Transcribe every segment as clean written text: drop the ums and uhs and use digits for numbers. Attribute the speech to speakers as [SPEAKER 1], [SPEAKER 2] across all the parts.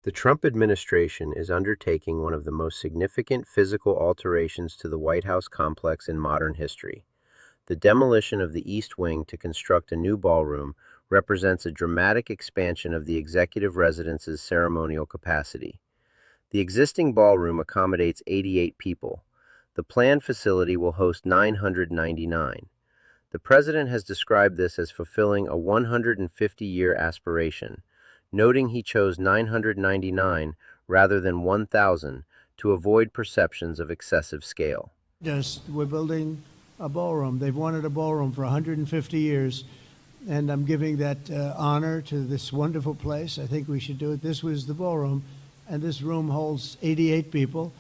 [SPEAKER 1] The Trump administration is undertaking one of the most significant physical alterations to the White House complex in modern history. The demolition of the East Wing to construct a new ballroom represents a dramatic expansion of the executive residence's ceremonial capacity. The existing ballroom accommodates 88 people. The planned facility will host 999. The president has described this as fulfilling a 150-year aspiration, noting he chose 999 rather than 1,000 to avoid perceptions of excessive scale.
[SPEAKER 2] Just we're building a ballroom. They've wanted a ballroom for 150 years, and I'm giving that honor to this wonderful place. I think we should do it. This was the ballroom, and this room holds 88 people,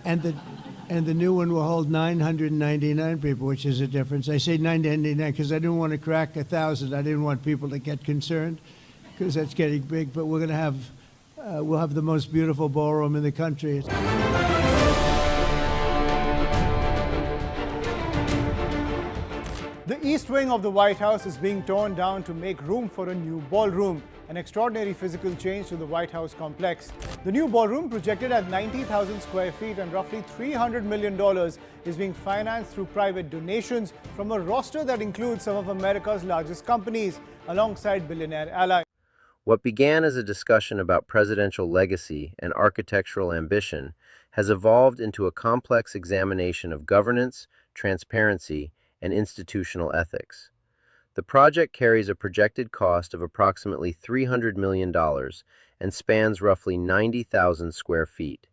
[SPEAKER 2] and the new one will hold 999 people, which is a difference. I say 999 because I didn't want to crack 1,000. I didn't want people to get concerned because that's getting big. But we're going to have we'll have the most beautiful ballroom in the country.
[SPEAKER 3] The East Wing of the White House is being torn down to make room for a new ballroom, an extraordinary physical change to the White House complex. The new ballroom, projected at 90,000 square feet and roughly $300 million, is being financed through private donations from a roster that includes some of America's largest companies, alongside billionaire allies.
[SPEAKER 1] What began as a discussion about presidential legacy and architectural ambition has evolved into a complex examination of governance, transparency, and institutional ethics. The project carries a projected cost of approximately $300 million and spans roughly 90,000 square feet.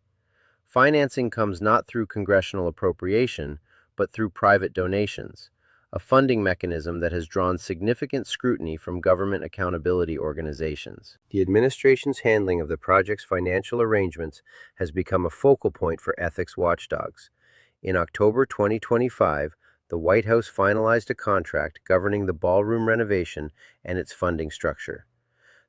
[SPEAKER 1] Financing comes not through congressional appropriation, but through private donations, a funding mechanism that has drawn significant scrutiny from government accountability organizations. The administration's handling of the project's financial arrangements has become a focal point for ethics watchdogs. In October 2025, the White House finalized a contract governing the ballroom renovation and its funding structure.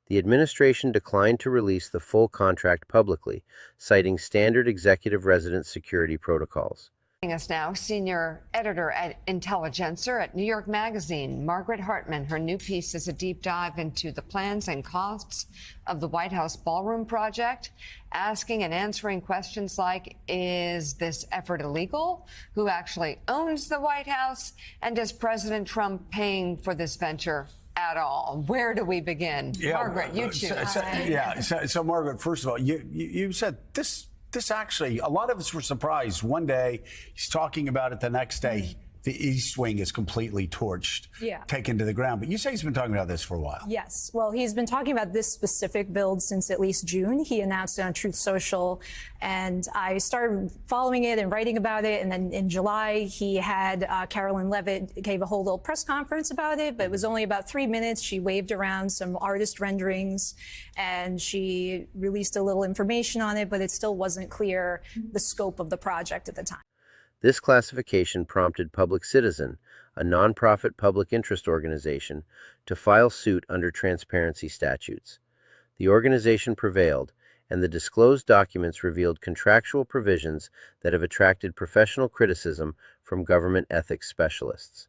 [SPEAKER 1] The administration declined to release the full contract publicly, citing standard executive residence security protocols.
[SPEAKER 4] Joining us now, senior editor at Intelligencer at New York Magazine, Margaret Hartman. Her new piece is a deep dive into the plans and costs of the White House ballroom project, asking and answering questions like, is this effort illegal? Who actually owns the White House? And is President Trump paying for this venture at all? Where do we begin? Yeah, Margaret, you choose.
[SPEAKER 5] So Margaret, first of all, you said this actually, a lot of us were surprised. One day, he's talking about it. The next day, the East Wing is completely torched, taken to the ground. But you say he's been talking about this for a while.
[SPEAKER 6] Yes. Well, he's been talking about this specific build since at least June. He announced it on Truth Social, and I started following it and writing about it. And then in July, he had Carolyn Levitt gave a whole little press conference about it, but it was only about 3 minutes. She waved around some artist renderings, and she released a little information on it, but it still wasn't clear the scope of the project at the time.
[SPEAKER 1] This classification prompted Public Citizen, a nonprofit public interest organization, to file suit under transparency statutes. The organization prevailed, and the disclosed documents revealed contractual provisions that have attracted professional criticism from government ethics specialists.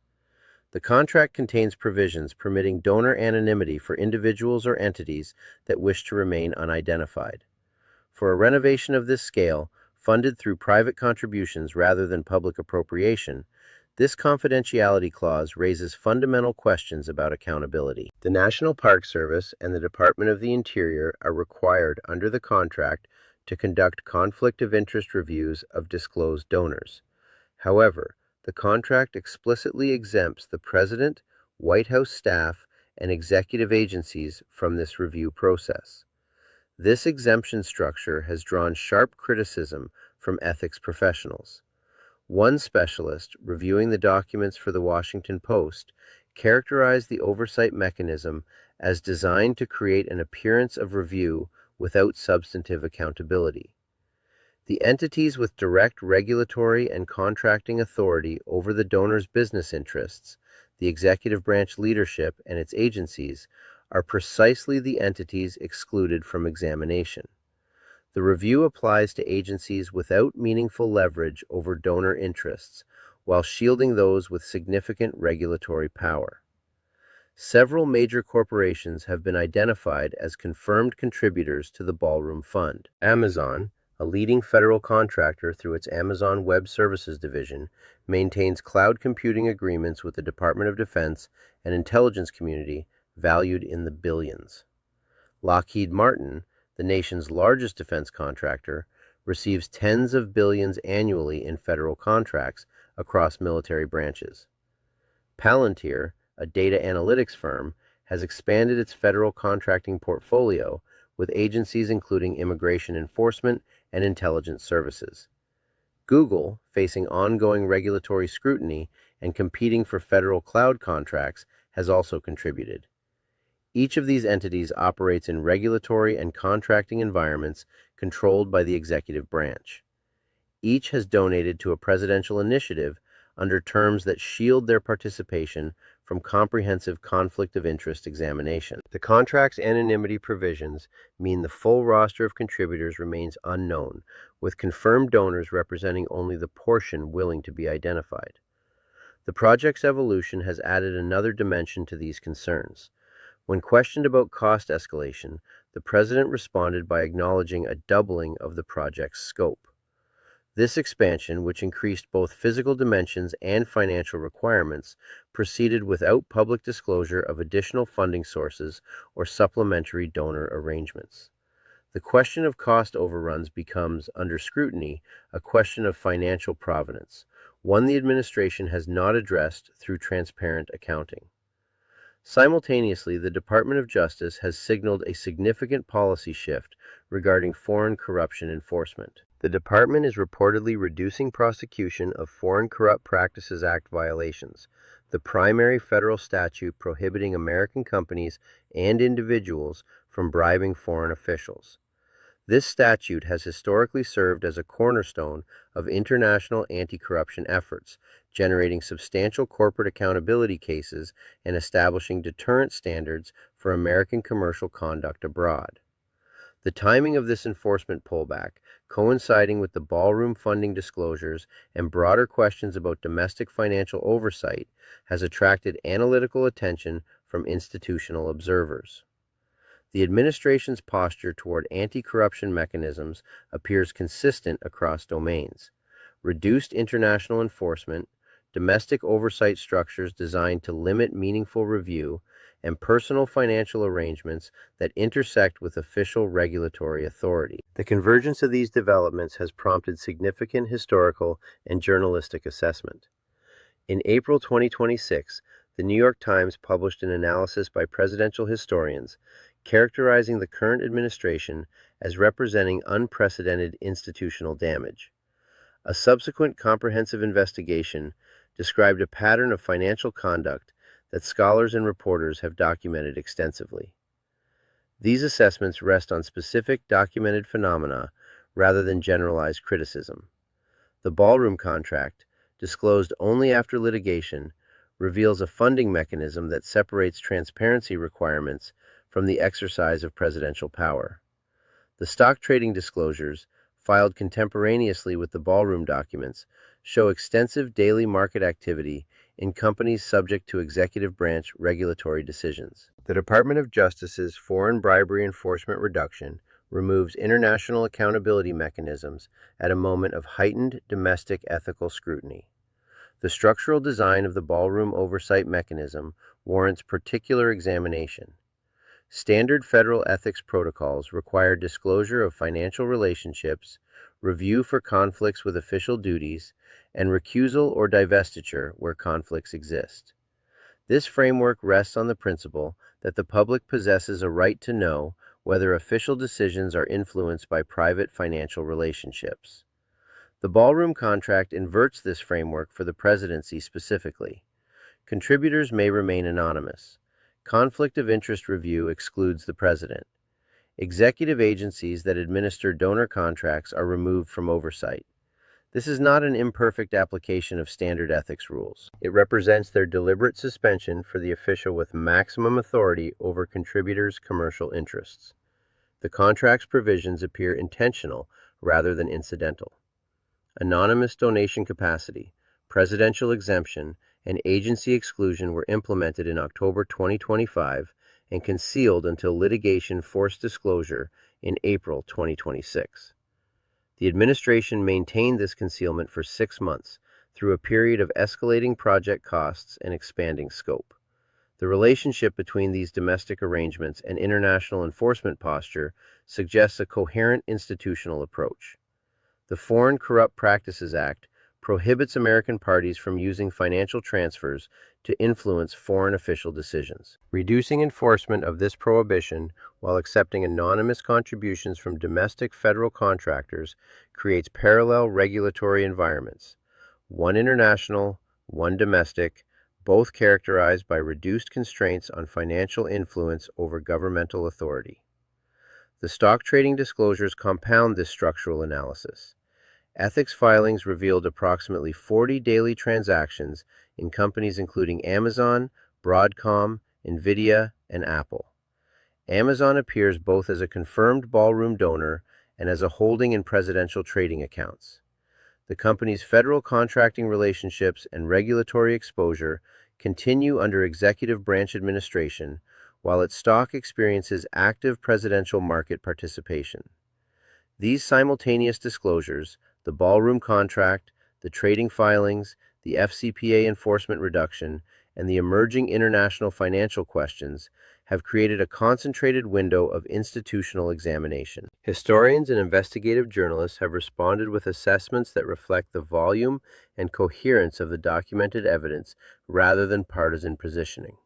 [SPEAKER 1] The contract contains provisions permitting donor anonymity for individuals or entities that wish to remain unidentified. For a renovation of this scale, funded through private contributions rather than public appropriation, this confidentiality clause raises fundamental questions about accountability. The National Park Service and the Department of the Interior are required under the contract to conduct conflict of interest reviews of disclosed donors. However, the contract explicitly exempts the President, White House staff, and executive agencies from this review process. This exemption structure has drawn sharp criticism from ethics professionals. One specialist, reviewing the documents for the Washington Post, characterized the oversight mechanism as designed to create an appearance of review without substantive accountability. The entities with direct regulatory and contracting authority over the donor's business interests, the executive branch leadership and its agencies, are precisely the entities excluded from examination. The review applies to agencies without meaningful leverage over donor interests, while shielding those with significant regulatory power. Several major corporations have been identified as confirmed contributors to the Ballroom Fund. Amazon, a leading federal contractor through its Amazon Web Services division, maintains cloud computing agreements with the Department of Defense and intelligence community valued in the billions. Lockheed Martin, the nation's largest defense contractor, receives tens of billions annually in federal contracts across military branches. Palantir, a data analytics firm, has expanded its federal contracting portfolio with agencies including immigration enforcement and intelligence services. Google, facing ongoing regulatory scrutiny and competing for federal cloud contracts, has also contributed. Each of these entities operates in regulatory and contracting environments controlled by the executive branch. Each has donated to a presidential initiative under terms that shield their participation from comprehensive conflict of interest examination. The contract's anonymity provisions mean the full roster of contributors remains unknown, with confirmed donors representing only the portion willing to be identified. The project's evolution has added another dimension to these concerns. When questioned about cost escalation, the president responded by acknowledging a doubling of the project's scope. This expansion, which increased both physical dimensions and financial requirements, proceeded without public disclosure of additional funding sources or supplementary donor arrangements. The question of cost overruns becomes, under scrutiny, a question of financial provenance, one the administration has not addressed through transparent accounting. Simultaneously, the Department of Justice has signaled a significant policy shift regarding foreign corruption enforcement. The department is reportedly reducing prosecution of Foreign Corrupt Practices Act violations, the primary federal statute prohibiting American companies and individuals from bribing foreign officials. This statute has historically served as a cornerstone of international anti-corruption efforts, generating substantial corporate accountability cases and establishing deterrent standards for American commercial conduct abroad. The timing of this enforcement pullback, coinciding with the Ballroom funding disclosures and broader questions about domestic financial oversight, has attracted analytical attention from institutional observers. The administration's posture toward anti-corruption mechanisms appears consistent across domains. Reduced international enforcement, domestic oversight structures designed to limit meaningful review, and personal financial arrangements that intersect with official regulatory authority. The convergence of these developments has prompted significant historical and journalistic assessment. In April 2026, the New York Times published an analysis by presidential historians characterizing the current administration as representing unprecedented institutional damage. A subsequent comprehensive investigation described a pattern of financial conduct that scholars and reporters have documented extensively. These assessments rest on specific documented phenomena rather than generalized criticism. The Ballroom contract, disclosed only after litigation, reveals a funding mechanism that separates transparency requirements from the exercise of presidential power. The stock trading disclosures, filed contemporaneously with the Ballroom documents, show extensive daily market activity in companies subject to executive branch regulatory decisions. The Department of Justice's foreign bribery enforcement reduction removes international accountability mechanisms at a moment of heightened domestic ethical scrutiny. The structural design of the Ballroom oversight mechanism warrants particular examination. Standard federal ethics protocols require disclosure of financial relationships, review for conflicts with official duties, and recusal or divestiture where conflicts exist. This framework rests on the principle that the public possesses a right to know whether official decisions are influenced by private financial relationships. The Ballroom contract inverts this framework for the presidency specifically. Contributors may remain anonymous. Conflict of interest review excludes the president. Executive agencies that administer donor contracts are removed from oversight. This is not an imperfect application of standard ethics rules. It represents their deliberate suspension for the official with maximum authority over contributors' commercial interests. The contract's provisions appear intentional rather than incidental. Anonymous donation capacity, presidential exemption, and agency exclusion were implemented in October 2025 and concealed until litigation forced disclosure in April 2026. The administration maintained this concealment for 6 months through a period of escalating project costs and expanding scope. The relationship between these domestic arrangements and international enforcement posture suggests a coherent institutional approach. The Foreign Corrupt Practices Act prohibits American parties from using financial transfers to influence foreign official decisions. Reducing enforcement of this prohibition while accepting anonymous contributions from domestic federal contractors creates parallel regulatory environments, one international, one domestic, both characterized by reduced constraints on financial influence over governmental authority. The stock trading disclosures compound this structural analysis. Ethics filings revealed approximately 40 daily transactions in companies including Amazon, Broadcom, Nvidia, and Apple. Amazon appears both as a confirmed ballroom donor and as a holding in presidential trading accounts. The company's federal contracting relationships and regulatory exposure continue under executive branch administration, while its stock experiences active presidential market participation. These simultaneous disclosures, the ballroom contract, the trading filings, the FCPA enforcement reduction, and the emerging international financial questions, have created a concentrated window of institutional examination. Historians and investigative journalists have responded with assessments that reflect the volume and coherence of the documented evidence rather than partisan positioning.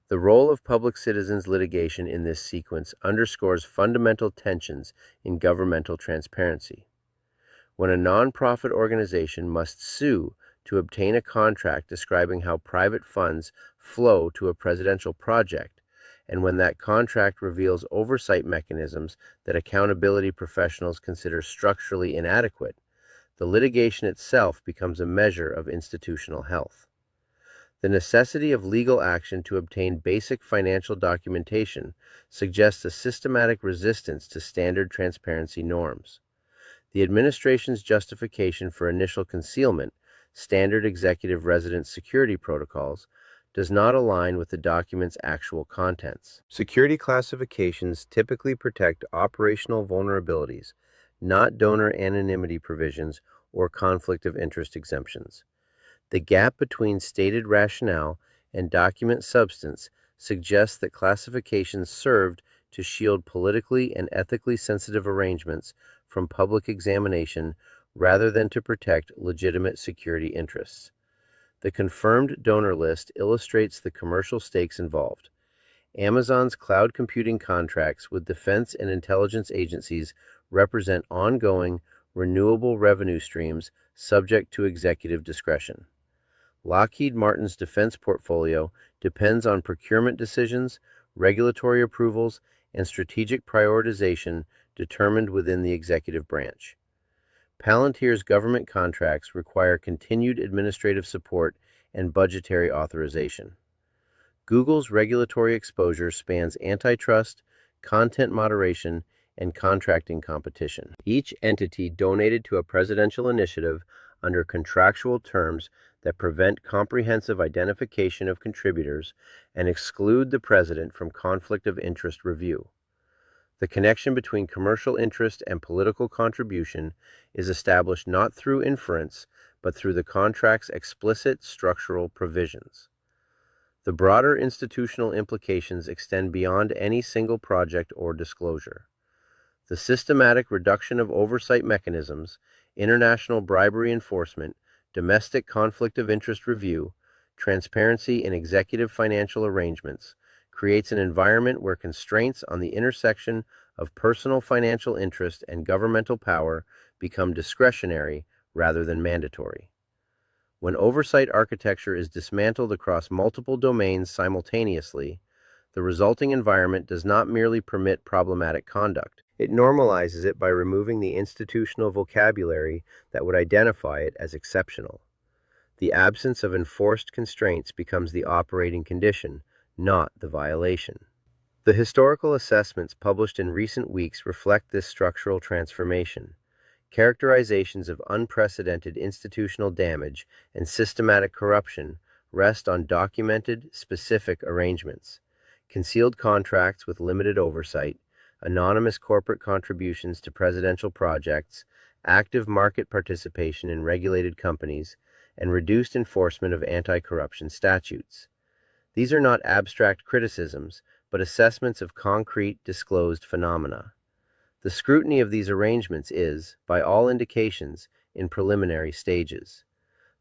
[SPEAKER 1] The role of public citizens litigation in this sequence underscores fundamental tensions in governmental transparency. When a nonprofit organization must sue to obtain a contract describing how private funds flow to a presidential project, and when that contract reveals oversight mechanisms that accountability professionals consider structurally inadequate, the litigation itself becomes a measure of institutional health. The necessity of legal action to obtain basic financial documentation suggests a systematic resistance to standard transparency norms. The administration's justification for initial concealment, standard executive residence security protocols, does not align with the document's actual contents. Security classifications typically protect operational vulnerabilities, not donor anonymity provisions or conflict of interest exemptions. The gap between stated rationale and document substance suggests that classifications served to shield politically and ethically sensitive arrangements from public examination rather than to protect legitimate security interests. The confirmed donor list illustrates the commercial stakes involved. Amazon's cloud computing contracts with defense and intelligence agencies represent ongoing, renewable revenue streams subject to executive discretion. Lockheed Martin's defense portfolio depends on procurement decisions, regulatory approvals, and strategic prioritization determined within the executive branch. Palantir's government contracts require continued administrative support and budgetary authorization. Google's regulatory exposure spans antitrust, content moderation, and contracting competition. Each entity donated to a presidential initiative under contractual terms that prevent comprehensive identification of contributors and exclude the president from conflict of interest review. The connection between commercial interest and political contribution is established not through inference, but through the contract's explicit structural provisions. The broader institutional implications extend beyond any single project or disclosure. The systematic reduction of oversight mechanisms, international bribery enforcement, domestic conflict of interest review, transparency in executive financial arrangements, creates an environment where constraints on the intersection of personal financial interest and governmental power become discretionary rather than mandatory. When oversight architecture is dismantled across multiple domains simultaneously, the resulting environment does not merely permit problematic conduct. It normalizes it by removing the institutional vocabulary that would identify it as exceptional. The absence of enforced constraints becomes the operating condition, not the violation. The historical assessments published in recent weeks reflect this structural transformation. Characterizations of unprecedented institutional damage and systematic corruption rest on documented, specific arrangements, concealed contracts with limited oversight, anonymous corporate contributions to presidential projects, active market participation in regulated companies, and reduced enforcement of anti-corruption statutes. These are not abstract criticisms, but assessments of concrete, disclosed phenomena. The scrutiny of these arrangements is, by all indications, in preliminary stages.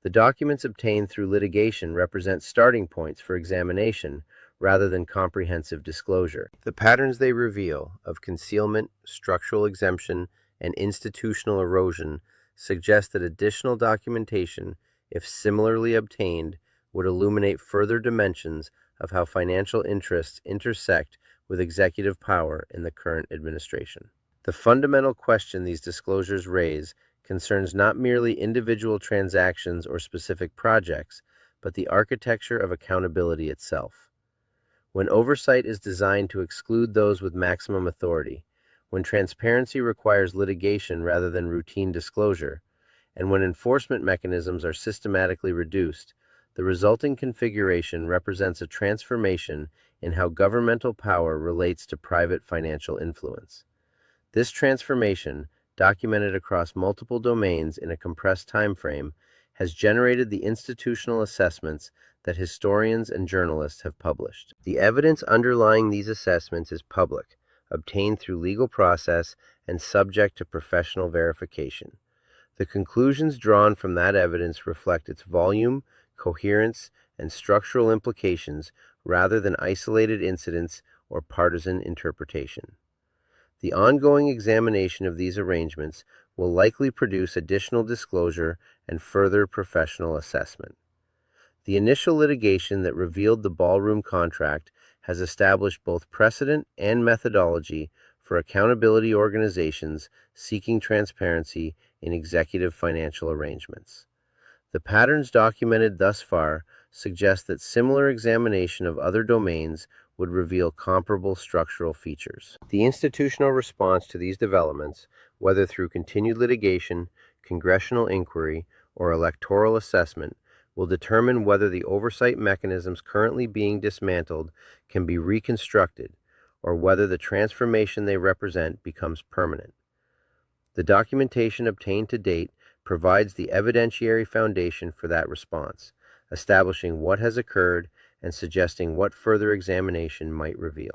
[SPEAKER 1] The documents obtained through litigation represent starting points for examination rather than comprehensive disclosure. The patterns they reveal of concealment, structural exemption, and institutional erosion suggest that additional documentation, if similarly obtained, would illuminate further dimensions of how financial interests intersect with executive power in the current administration. The fundamental question these disclosures raise concerns not merely individual transactions or specific projects, but the architecture of accountability itself. When oversight is designed to exclude those with maximum authority, when transparency requires litigation rather than routine disclosure, and when enforcement mechanisms are systematically reduced, the resulting configuration represents a transformation in how governmental power relates to private financial influence. This transformation, documented across multiple domains in a compressed time frame, has generated the institutional assessments that historians and journalists have published. The evidence underlying these assessments is public, obtained through legal process, and subject to professional verification. The conclusions drawn from that evidence reflect its volume, coherence, and structural implications rather than isolated incidents or partisan interpretation. The ongoing examination of these arrangements will likely produce additional disclosure and further professional assessment. The initial litigation that revealed the Ballroom contract has established both precedent and methodology for accountability organizations seeking transparency in executive financial arrangements. The patterns documented thus far suggest that similar examination of other domains would reveal comparable structural features. The institutional response to these developments, whether through continued litigation, congressional inquiry, or electoral assessment, will determine whether the oversight mechanisms currently being dismantled can be reconstructed, or whether the transformation they represent becomes permanent. The documentation obtained to date provides the evidentiary foundation for that response, establishing what has occurred and suggesting what further examination might reveal.